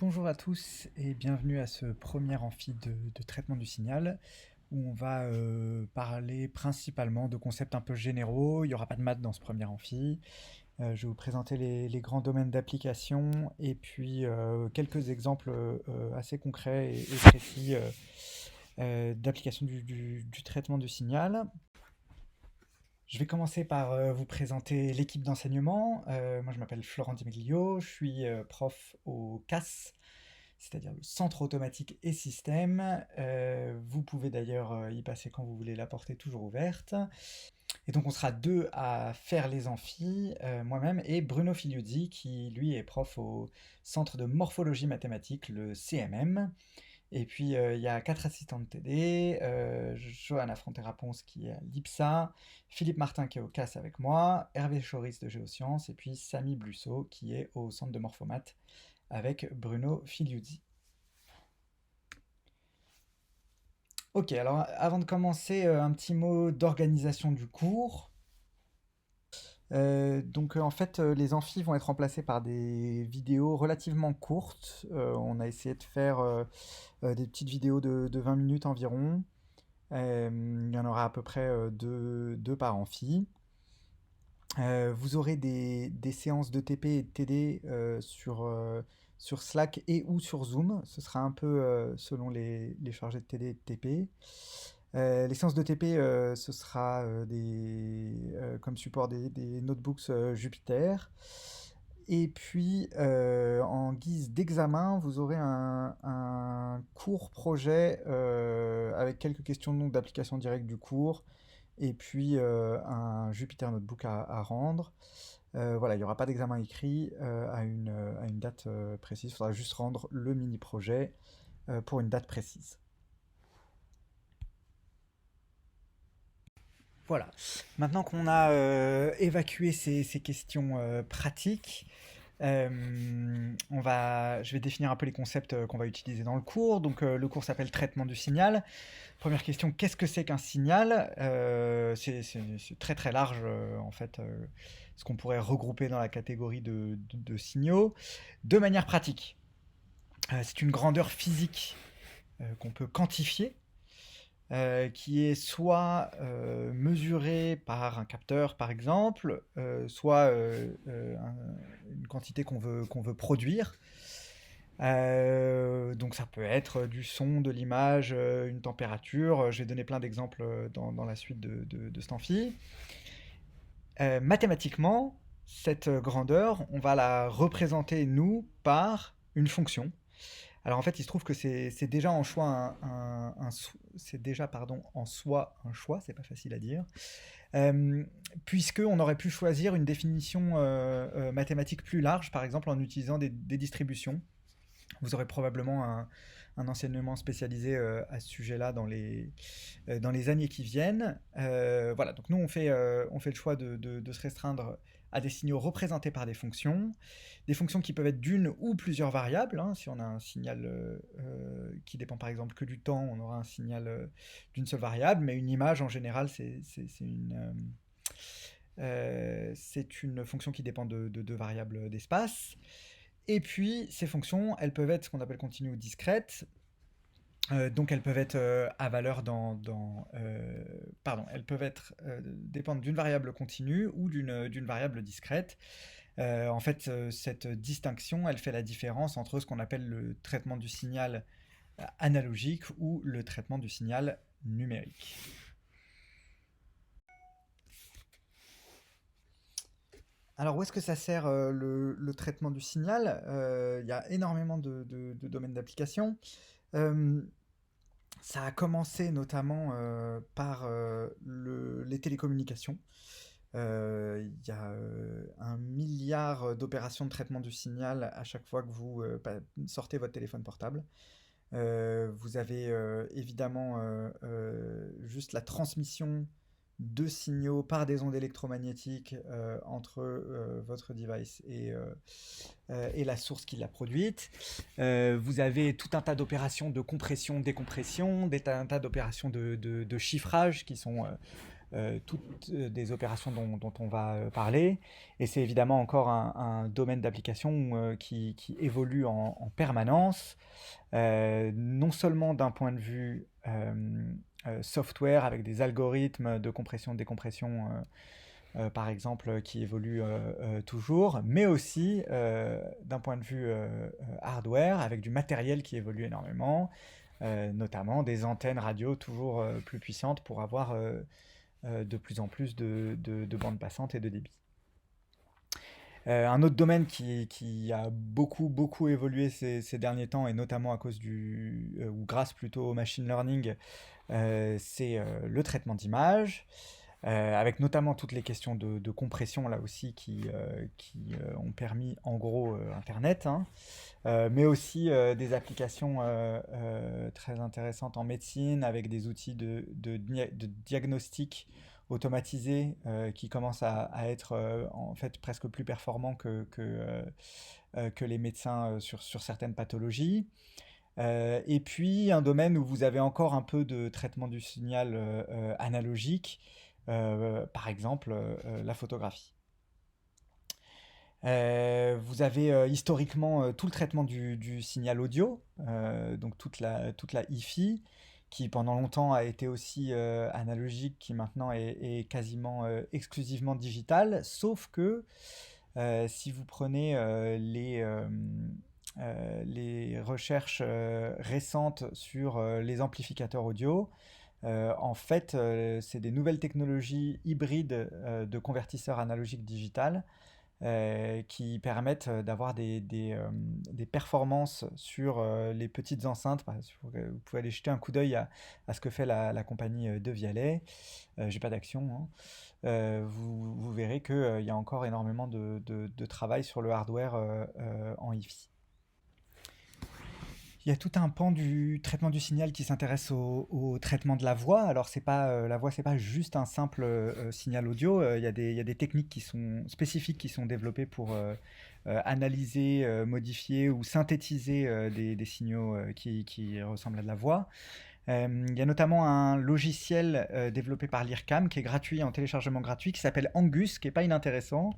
Bonjour à tous et bienvenue à ce premier amphi de traitement du signal où on va parler principalement de concepts un peu généraux. Il n'y aura pas de maths dans ce premier amphi. Je vais vous présenter les grands domaines d'application et puis quelques exemples assez concrets et précis d'application du traitement du signal. Je vais commencer par vous présenter l'équipe d'enseignement. Moi, je m'appelle Florent Di Meglio, je suis prof au CAS, c'est-à-dire le Centre Automatique et Système. Vous pouvez d'ailleurs y passer quand vous voulez, la porte est toujours ouverte. Et donc on sera deux à faire les amphis, moi-même et Bruno Filiuzzi, qui lui est prof au Centre de Morphologie Mathématique, le CMM. Et puis il y a quatre assistants de TD, Johanna Fronterapons qui est à l'IPSA, Philippe Martin qui est au CAS avec moi, Hervé Choris de Géosciences, et puis Samy Blusso qui est au Centre de Morphomat avec Bruno Filiuzzi. Ok, alors avant de commencer, un petit mot d'organisation du cours. En fait, les amphis vont être remplacés par des vidéos relativement courtes. On a essayé de faire des petites vidéos de 20 minutes environ. Il y en aura à peu près deux par amphi. Vous aurez des séances de TP et de TD sur Slack et ou sur Zoom. Ce sera un peu selon les chargés de TD et de TP. Les séances de TP, ce sera comme support des notebooks Jupyter. Et puis, en guise d'examen, vous aurez un court projet avec quelques questions d'application directe du cours, et puis un Jupyter Notebook à rendre. Voilà, il n'y aura pas d'examen écrit à une date précise, il faudra juste rendre le mini-projet pour une date précise. Voilà. Maintenant qu'on a évacué ces questions pratiques, je vais définir un peu les concepts qu'on va utiliser dans le cours. Donc, le cours s'appelle traitement du signal. Première question, qu'est-ce que c'est qu'un signal? C'est très très large en fait, ce qu'on pourrait regrouper dans la catégorie de signaux. De manière pratique, c'est une grandeur physique qu'on peut quantifier, qui est soit mesuré par un capteur par exemple, soit une quantité qu'on veut produire. Donc ça peut être du son, de l'image, une température. Je vais donner plein d'exemples dans la suite de cet amphi. Mathématiquement, cette grandeur, on va la représenter, nous, par une fonction. Alors en fait, il se trouve que c'est déjà en choix c'est déjà en soi un choix, c'est pas facile à dire, puisque on aurait pu choisir une définition mathématique plus large, par exemple en utilisant des distributions. Vous aurez probablement un enseignement spécialisé à ce sujet-là dans les années qui viennent. Voilà, donc nous on fait le choix de se restreindre à des signaux représentés par des fonctions qui peuvent être d'une ou plusieurs variables, hein. Si on a un signal qui dépend par exemple que du temps, on aura un signal d'une seule variable, mais une image en général c'est une fonction qui dépend de deux variables d'espace. Et puis, ces fonctions, elles peuvent être ce qu'on appelle continues ou discrètes. Donc, elles peuvent être à valeur pardon, elles peuvent être dépendre d'une variable continue ou d'une variable discrète. En fait, cette distinction, elle fait la différence entre ce qu'on appelle le traitement du signal analogique ou le traitement du signal numérique. Alors, où est-ce que ça sert le traitement du signal? Il y a énormément de domaines d'application. Euh, Ça a commencé notamment par les télécommunications. Il y a 1 milliard d'opérations de traitement du signal à chaque fois que vous sortez votre téléphone portable. Vous avez évidemment juste la transmission de signaux par des ondes électromagnétiques entre votre device et la source qui l'a produite. Vous avez tout un tas d'opérations de compression, décompression, un tas d'opérations de chiffrage qui sont toutes des opérations dont on va parler. Et c'est évidemment encore un domaine d'application qui évolue en permanence, non seulement d'un point de vue software avec des algorithmes de compression, décompression, par exemple, qui évoluent toujours, mais aussi d'un point de vue hardware avec du matériel qui évolue énormément, notamment des antennes radio toujours plus puissantes pour avoir de plus en plus de bandes passantes et de débit. Un autre domaine qui a beaucoup évolué ces derniers temps, et notamment à cause ou grâce plutôt au machine learning, c'est le traitement d'images, avec notamment toutes les questions de compression là aussi qui ont permis en gros Internet, hein, mais aussi des applications très intéressantes en médecine avec des outils de diagnostic automatisés qui commencent à être en fait presque plus performants que les médecins sur certaines pathologies. Et puis un domaine où vous avez encore un peu de traitement du signal analogique, par exemple la photographie. Vous avez historiquement tout le traitement du signal audio, donc toute la hi-fi, qui pendant longtemps a été aussi analogique, qui maintenant est quasiment exclusivement digital, sauf que si vous prenez les recherches récentes sur les amplificateurs audio, en fait, c'est des nouvelles technologies hybrides de convertisseurs analogiques digital qui permettent d'avoir des performances sur les petites enceintes. Vous pouvez aller jeter un coup d'œil à ce que fait la compagnie De Vialet. J'ai pas d'action, hein. Vous verrez qu'il y a encore énormément de travail sur le hardware en hi-fi. Il y a tout un pan du traitement du signal qui s'intéresse au traitement de la voix. Alors, la voix, c'est pas juste un simple signal audio. Il y a des techniques qui sont spécifiques qui sont développées pour analyser, modifier ou synthétiser des signaux qui ressemblent à de la voix. Il y a notamment un logiciel développé par l'IRCAM qui est gratuit, en téléchargement gratuit, qui s'appelle Angus, qui est pas inintéressant,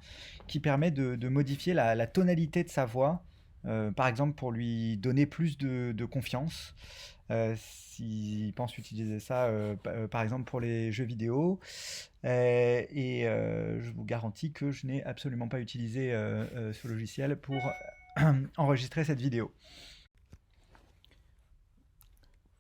qui permet de modifier la tonalité de sa voix. Par exemple, pour lui donner plus de confiance, s'il pense utiliser ça, par exemple pour les jeux vidéo. Je vous garantis que je n'ai absolument pas utilisé ce logiciel pour enregistrer cette vidéo.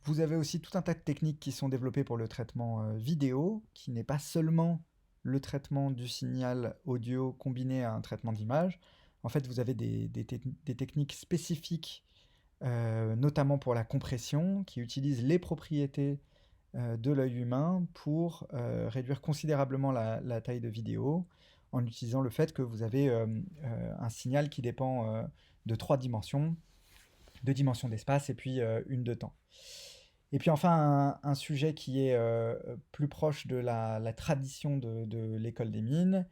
Vous avez aussi tout un tas de techniques qui sont développées pour le traitement vidéo, qui n'est pas seulement le traitement du signal audio combiné à un traitement d'image. En fait, vous avez des techniques spécifiques, notamment pour la compression, qui utilisent les propriétés de l'œil humain pour réduire considérablement la taille de vidéo, en utilisant le fait que vous avez un signal qui dépend de 3 dimensions, 2 dimensions d'espace et puis une de temps. Et puis enfin, un sujet qui est plus proche de la tradition de l'école des mines,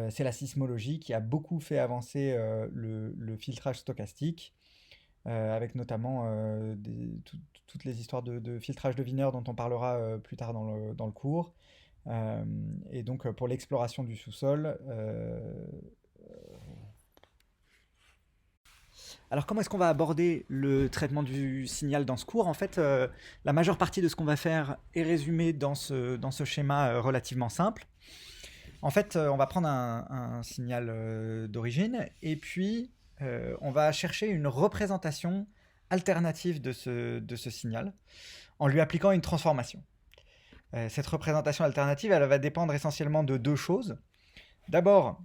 c'est la sismologie qui a beaucoup fait avancer le filtrage stochastique, avec notamment toutes les histoires de filtrage de Wiener dont on parlera plus tard dans le cours. Et donc pour l'exploration du sous-sol. Alors comment est-ce qu'on va aborder le traitement du signal dans ce cours? En fait, la majeure partie de ce qu'on va faire est résumée dans ce schéma relativement simple. En fait, on va prendre un signal d'origine et puis on va chercher une représentation alternative de ce signal en lui appliquant une transformation. Cette représentation alternative, elle va dépendre essentiellement de 2 choses. D'abord,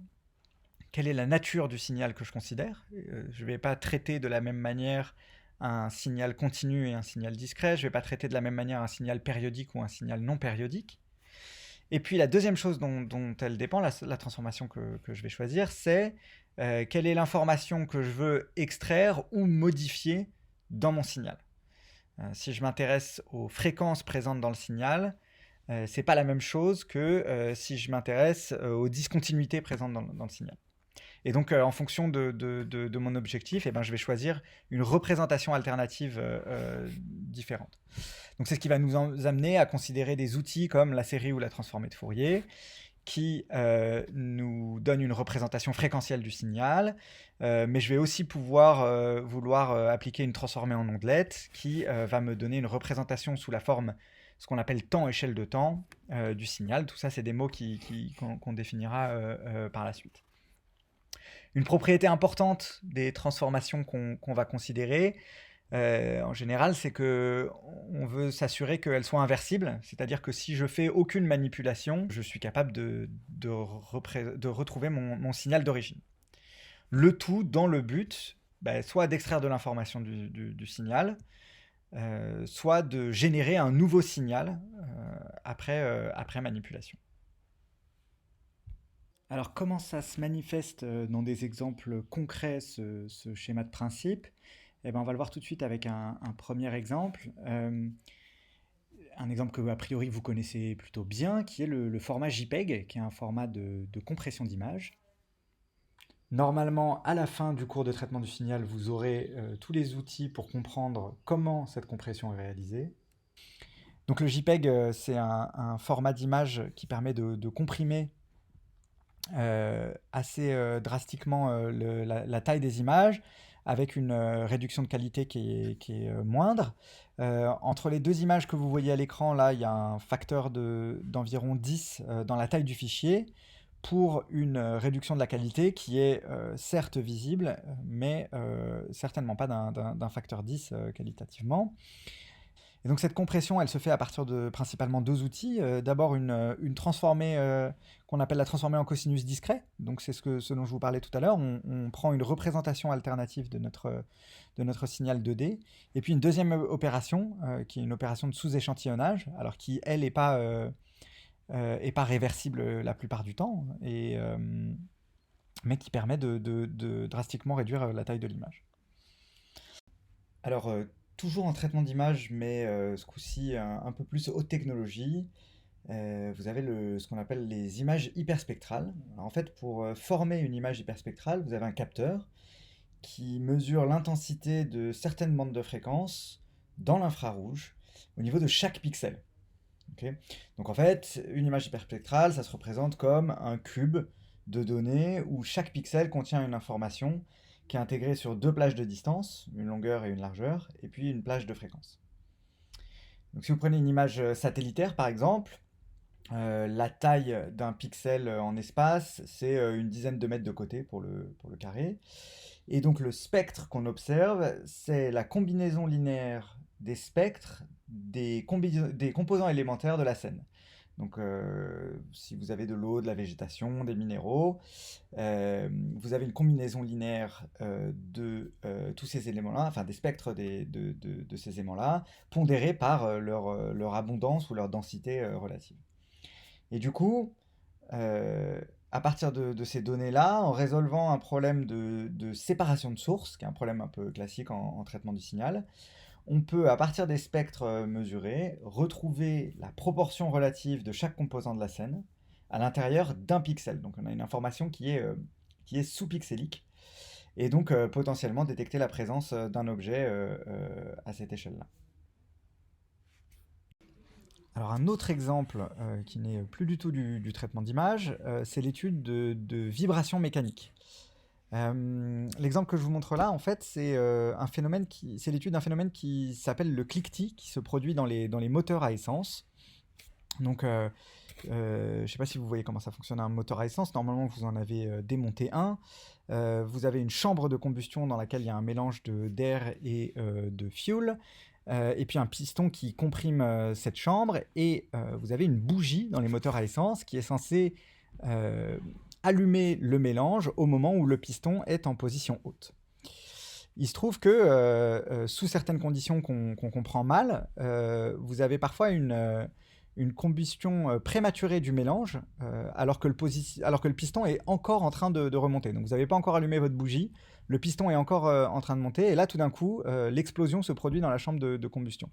quelle est la nature du signal que je considère? Je ne vais pas traiter de la même manière un signal continu et un signal discret. Je ne vais pas traiter de la même manière un signal périodique ou un signal non périodique. Et puis la deuxième chose dont elle dépend, la transformation que je vais choisir, c'est quelle est l'information que je veux extraire ou modifier dans mon signal. Si je m'intéresse aux fréquences présentes dans le signal, ce n'est pas la même chose que si je m'intéresse aux discontinuités présentes dans le signal. Et donc, en fonction de mon objectif, eh ben, je vais choisir une représentation alternative différente. Donc, c'est ce qui va nous amener à considérer des outils comme la série ou la transformée de Fourier, qui nous donne une représentation fréquentielle du signal, mais je vais aussi pouvoir vouloir appliquer une transformée en ondelette qui va me donner une représentation sous la forme, ce qu'on appelle temps échelle de temps du signal. Tout ça, c'est des mots qu'on définira par la suite. Une propriété importante des transformations qu'on va considérer, en général, c'est qu'on veut s'assurer qu'elles soient inversibles, c'est-à-dire que si je fais aucune manipulation, je suis capable de retrouver mon signal d'origine. Le tout dans le but, soit d'extraire de l'information du signal, soit de générer un nouveau signal après manipulation. Alors, comment ça se manifeste dans des exemples concrets, ce schéma de principe? Eh ben, on va le voir tout de suite avec un premier exemple. Un exemple que, a priori, vous connaissez plutôt bien, qui est le format JPEG, qui est un format de compression d'image. Normalement, à la fin du cours de traitement du signal, vous aurez tous les outils pour comprendre comment cette compression est réalisée. Donc le JPEG, c'est un format d'image qui permet de comprimer assez drastiquement la taille des images, avec une réduction de qualité qui est moindre. Entre les deux images que vous voyez à l'écran, là, il y a un facteur d'environ 10 dans la taille du fichier, pour une réduction de la qualité qui est certes visible, mais certainement pas d'un facteur 10 qualitativement. Et donc cette compression, elle se fait à partir de principalement deux outils. D'abord une transformée qu'on appelle la transformée en cosinus discret. Donc c'est ce dont je vous parlais tout à l'heure. On prend une représentation alternative de notre signal 2D. Et puis une deuxième opération, qui est une opération de sous-échantillonnage, alors qui, elle, n'est pas réversible la plupart du temps, mais qui permet de drastiquement réduire la taille de l'image. Alors, toujours en traitement d'image, mais ce coup-ci un peu plus haute technologie, vous avez ce qu'on appelle les images hyperspectrales. Alors, en fait, pour former une image hyperspectrale, vous avez un capteur qui mesure l'intensité de certaines bandes de fréquences dans l'infrarouge au niveau de chaque pixel. Okay. Donc en fait, une image hyperspectrale, ça se représente comme un cube de données où chaque pixel contient une information qui est intégrée sur deux plages de distance, une longueur et une largeur, et puis une plage de fréquence. Donc si vous prenez une image satellitaire par exemple, la taille d'un pixel en espace, c'est une dizaine de mètres de côté pour le carré. Et donc le spectre qu'on observe, c'est la combinaison linéaire des spectres des composants élémentaires de la scène. Donc si vous avez de l'eau, de la végétation, des minéraux, vous avez une combinaison linéaire de tous ces éléments-là, enfin des spectres de ces éléments-là, pondérés par leur abondance ou leur densité relative. Et du coup, à partir de ces données-là, en résolvant un problème de séparation de sources, qui est un problème un peu classique en traitement du signal, on peut, à partir des spectres mesurés, retrouver la proportion relative de chaque composant de la scène à l'intérieur d'un pixel. Donc on a une information qui est sous-pixélique, et donc potentiellement détecter la présence d'un objet à cette échelle-là. Alors un autre exemple qui n'est plus du tout du traitement d'image, c'est l'étude de vibrations mécaniques. L'exemple que je vous montre là, en fait, c'est l'étude d'un phénomène qui s'appelle le cliquetis, qui se produit dans les moteurs à essence. Donc, je ne sais pas si vous voyez comment ça fonctionne un moteur à essence. Normalement, vous en avez démonté un. Vous avez une chambre de combustion dans laquelle il y a un mélange d'air et de fuel. Et puis un piston qui comprime cette chambre. Et vous avez une bougie dans les moteurs à essence qui est censée allumer le mélange au moment où le piston est en position haute. Il se trouve que sous certaines conditions qu'on comprend mal, vous avez parfois une combustion prématurée du mélange alors que le piston est encore en train de remonter. Donc vous n'avez pas encore allumé votre bougie, le piston est encore en train de monter, et là tout d'un coup, l'explosion se produit dans la chambre de combustion.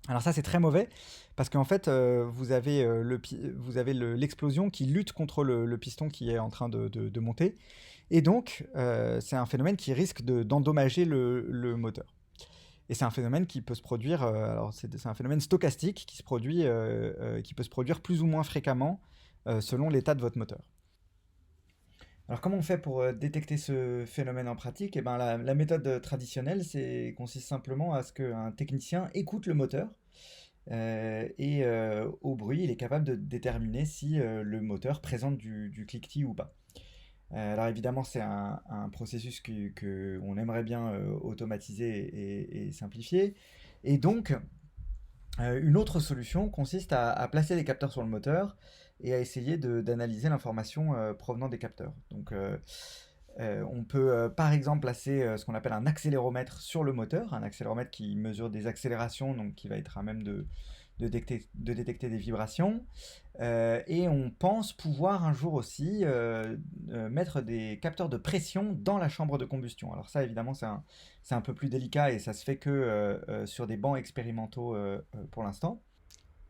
Alors ça c'est très mauvais parce qu'en fait vous avez l'explosion qui lutte contre le piston qui est en train de monter, Et donc, c'est un phénomène qui risque d'endommager le moteur. Et c'est un phénomène qui peut se produire, alors c'est un phénomène stochastique qui peut se produire plus ou moins fréquemment selon l'état de votre moteur. Alors comment on fait pour détecter ce phénomène en pratique? Eh ben, la méthode traditionnelle consiste simplement à ce qu'un technicien écoute le moteur et au bruit, il est capable de déterminer si le moteur présente du cliquetis ou pas. Alors évidemment, c'est un processus que on aimerait bien automatiser et simplifier. Et donc, une autre solution consiste à placer des capteurs sur le moteur et à essayer d'analyser l'information provenant des capteurs. Donc, on peut par exemple placer ce qu'on appelle un accéléromètre sur le moteur, un accéléromètre qui mesure des accélérations, donc qui va être à même de détecter des vibrations. Et on pense pouvoir un jour aussi mettre des capteurs de pression dans la chambre de combustion. Alors ça, évidemment, c'est un peu plus délicat et ça se fait que sur des bancs expérimentaux pour l'instant.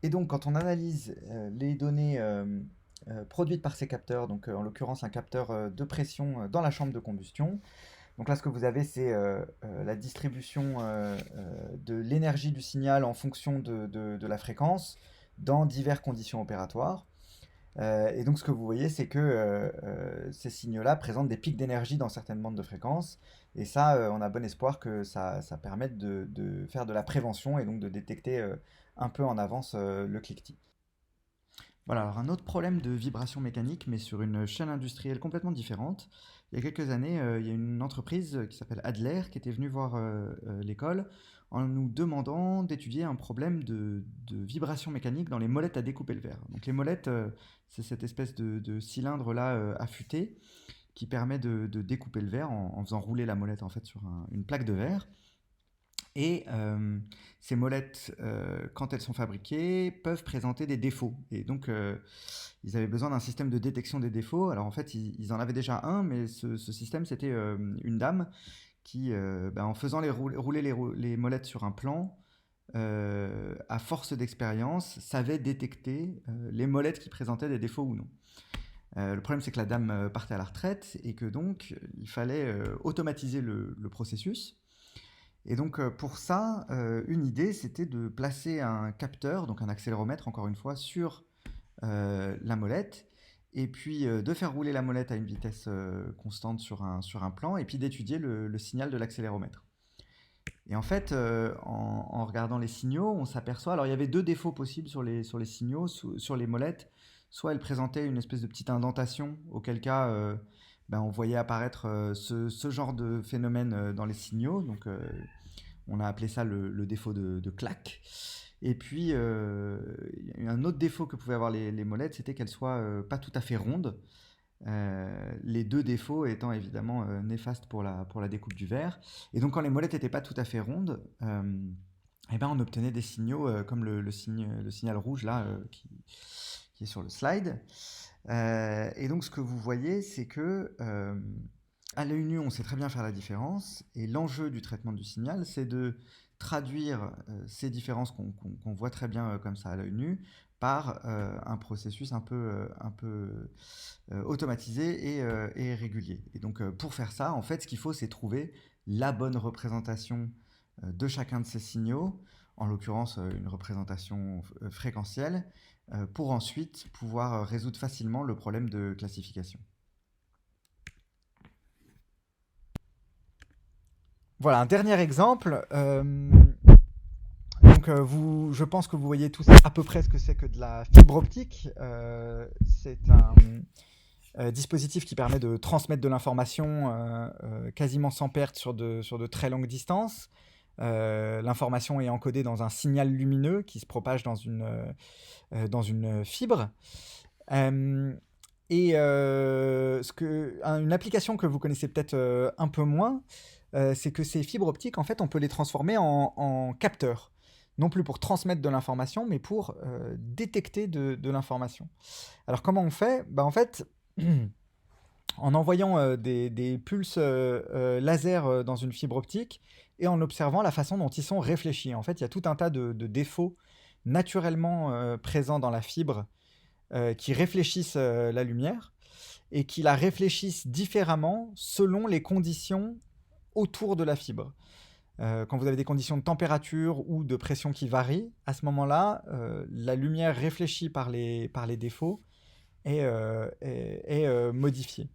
Et donc, quand on analyse les données produites par ces capteurs, donc en l'occurrence un capteur de pression dans la chambre de combustion, donc là, ce que vous avez, c'est la distribution de l'énergie du signal en fonction de la fréquence dans diverses conditions opératoires. Et donc, ce que vous voyez, c'est que ces signaux-là présentent des pics d'énergie dans certaines bandes de fréquences. Et ça, on a bon espoir que ça permette de faire de la prévention et donc de détecter un peu en avance le cliquetis. Voilà, alors un autre problème de vibration mécanique, mais sur une chaîne industrielle complètement différente. Il y a quelques années, il y a une entreprise qui s'appelle Adler qui était venue voir l'école en nous demandant d'étudier un problème de vibration mécanique dans les molettes à découper le verre. Donc les molettes, c'est cette espèce de cylindre-là affûté qui permet de découper le verre en faisant rouler la molette en fait sur une plaque de verre. Et ces molettes, quand elles sont fabriquées, peuvent présenter des défauts. Et donc, ils avaient besoin d'un système de détection des défauts. Alors en fait, ils en avaient déjà un, mais ce système, c'était une dame qui, en faisant rouler les molettes sur un plan, à force d'expérience, savait détecter les molettes qui présentaient des défauts ou non. Le problème, c'est que la dame partait à la retraite et que donc, il fallait automatiser le processus. Et donc pour ça, une idée, c'était de placer un capteur, donc un accéléromètre encore une fois, sur la molette, et puis de faire rouler la molette à une vitesse constante sur un plan, et puis d'étudier le signal de l'accéléromètre. Et en fait, en regardant les signaux, on s'aperçoit, alors il y avait deux défauts possibles sur les signaux, sur les molettes. Soit elles présentaient une espèce de petite indentation, auquel cas on voyait apparaître ce genre de phénomène dans les signaux. Donc on a appelé ça le défaut de claque. Et puis un autre défaut que pouvaient avoir les molettes, c'était qu'elles soient pas tout à fait rondes. Les deux défauts étant évidemment néfastes pour la découpe du verre. Et donc quand les molettes n'étaient pas tout à fait rondes, on obtenait des signaux comme le signal rouge là qui est sur le slide. Et donc ce que vous voyez, c'est que à l'œil nu, on sait très bien faire la différence. Et l'enjeu du traitement du signal, c'est de traduire ces différences qu'on voit très bien comme ça à l'œil nu par un processus un peu automatisé et régulier. Et donc pour faire ça, en fait, ce qu'il faut, c'est trouver la bonne représentation de chacun de ces signaux, en l'occurrence une représentation fréquentielle, pour ensuite pouvoir résoudre facilement le problème de classification. Voilà, un dernier exemple. Donc, je pense que vous voyez tous à peu près ce que c'est que de la fibre optique. C'est un dispositif qui permet de transmettre de l'information quasiment sans perte sur de très longues distances. L'information est encodée dans un signal lumineux qui se propage dans une fibre. Une application que vous connaissez peut-être un peu moins, c'est que ces fibres optiques, en fait, on peut les transformer en capteurs. Non plus pour transmettre de l'information, mais pour détecter de l'information. Alors comment on fait ? En fait, en envoyant des pulses laser dans une fibre optique et en observant la façon dont ils sont réfléchis. En fait, il y a tout un tas de défauts naturellement présents dans la fibre qui réfléchissent la lumière. et qui la réfléchissent différemment selon les conditions autour de la fibre. Quand vous avez des conditions de température ou de pression qui varient, à ce moment-là, la lumière réfléchie par les défauts est modifiée.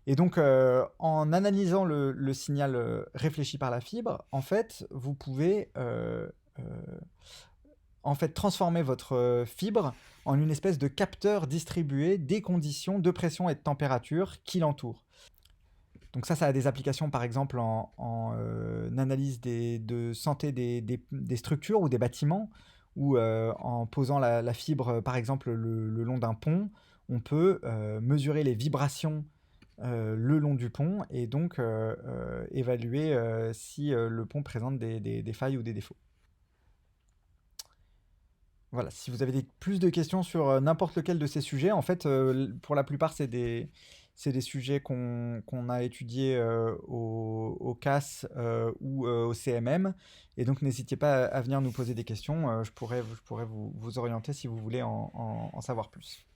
Et donc, en analysant le signal réfléchi par la fibre, en fait, vous pouvez transformer votre fibre en une espèce de capteur distribué des conditions de pression et de température qui l'entourent. Donc ça a des applications par exemple en analyse de santé des structures ou des bâtiments, ou en posant la fibre par exemple le long d'un pont, on peut mesurer les vibrations le long du pont et donc évaluer si le pont présente des failles ou des défauts. Voilà, si vous avez plus de questions sur n'importe lequel de ces sujets, en fait, pour la plupart, c'est des sujets qu'on a étudiés au CAS ou au CMM. Et donc, n'hésitez pas à venir nous poser des questions. Je pourrais vous orienter si vous voulez en savoir plus.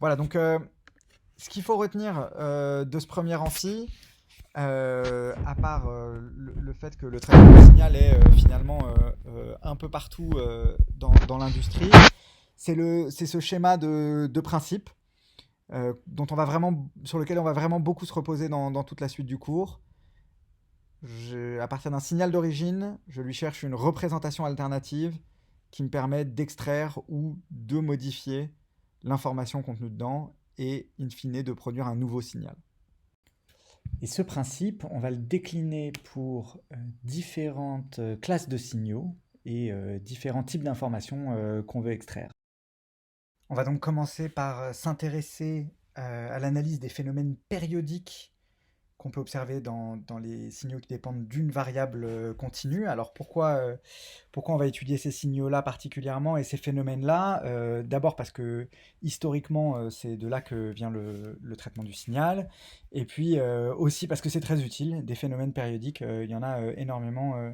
Voilà, donc ce qu'il faut retenir de ce premier amphi, à part le fait que le traitement du signal est finalement un peu partout dans l'industrie, c'est ce schéma de principe sur lequel on va vraiment beaucoup se reposer dans toute la suite du cours. À partir d'un signal d'origine, je lui cherche une représentation alternative qui me permet d'extraire ou de modifier l'information contenue dedans et, in fine, de produire un nouveau signal. Et ce principe, on va le décliner pour différentes classes de signaux et différents types d'informations qu'on veut extraire. On va donc commencer par s'intéresser à l'analyse des phénomènes périodiques qu'on peut observer dans les signaux qui dépendent d'une variable continue. Alors pourquoi on va étudier ces signaux-là particulièrement et ces phénomènes-là? D'abord parce que historiquement, c'est de là que vient le traitement du signal. Et puis aussi parce que c'est très utile. Des phénomènes périodiques, il y en a énormément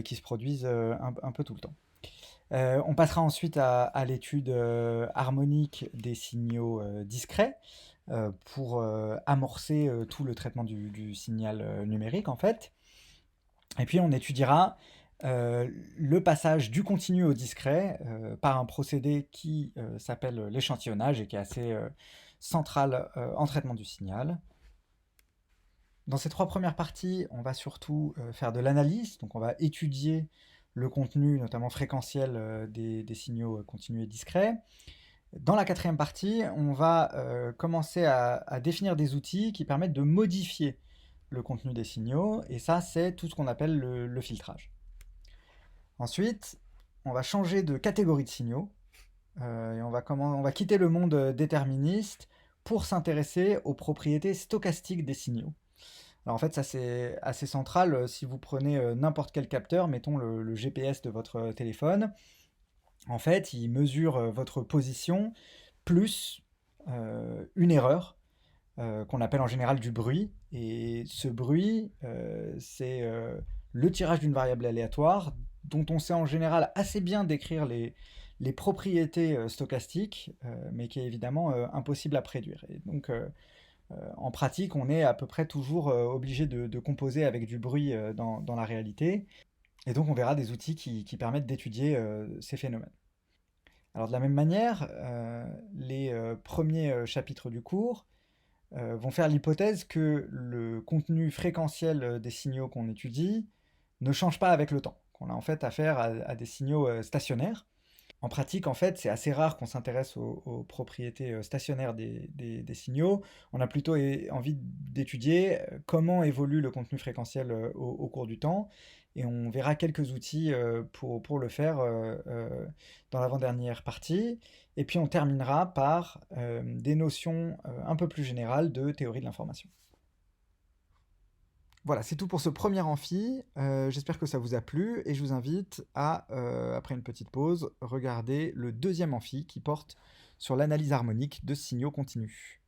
qui se produisent un peu tout le temps. On passera ensuite à l'étude harmonique des signaux discrets pour amorcer tout le traitement du signal numérique en fait. Et puis on étudiera le passage du continu au discret par un procédé qui s'appelle l'échantillonnage et qui est assez central en traitement du signal. Dans ces 3 premières parties, on va surtout faire de l'analyse, donc on va étudier le contenu, notamment fréquentiel, des signaux continus et discrets. Dans la 4e partie, on va commencer à définir des outils qui permettent de modifier le contenu des signaux, et ça, c'est tout ce qu'on appelle le filtrage. Ensuite, on va changer de catégorie de signaux, et on va quitter le monde déterministe pour s'intéresser aux propriétés stochastiques des signaux. Alors en fait, ça c'est assez central. Si vous prenez n'importe quel capteur, mettons le GPS de votre téléphone, en fait, il mesure votre position plus une erreur qu'on appelle en général du bruit. Et ce bruit, c'est le tirage d'une variable aléatoire dont on sait en général assez bien décrire les propriétés stochastiques, mais qui est évidemment impossible à prédire. Et donc, en pratique, on est à peu près toujours obligé de composer avec du bruit dans la réalité. Et donc, on verra des outils qui permettent d'étudier ces phénomènes. Alors, de la même manière, les premiers chapitres du cours vont faire l'hypothèse que le contenu fréquentiel des signaux qu'on étudie ne change pas avec le temps, qu'on a en fait affaire à des signaux stationnaires. En pratique, en fait, c'est assez rare qu'on s'intéresse aux propriétés stationnaires des signaux. On a plutôt envie d'étudier comment évolue le contenu fréquentiel au cours du temps. Et on verra quelques outils pour le faire dans l'avant-dernière partie. Et puis on terminera par des notions un peu plus générales de théorie de l'information. Voilà, c'est tout pour ce premier amphi. J'espère que ça vous a plu et je vous invite à, après une petite pause, regarder le deuxième amphi qui porte sur l'analyse harmonique de signaux continus.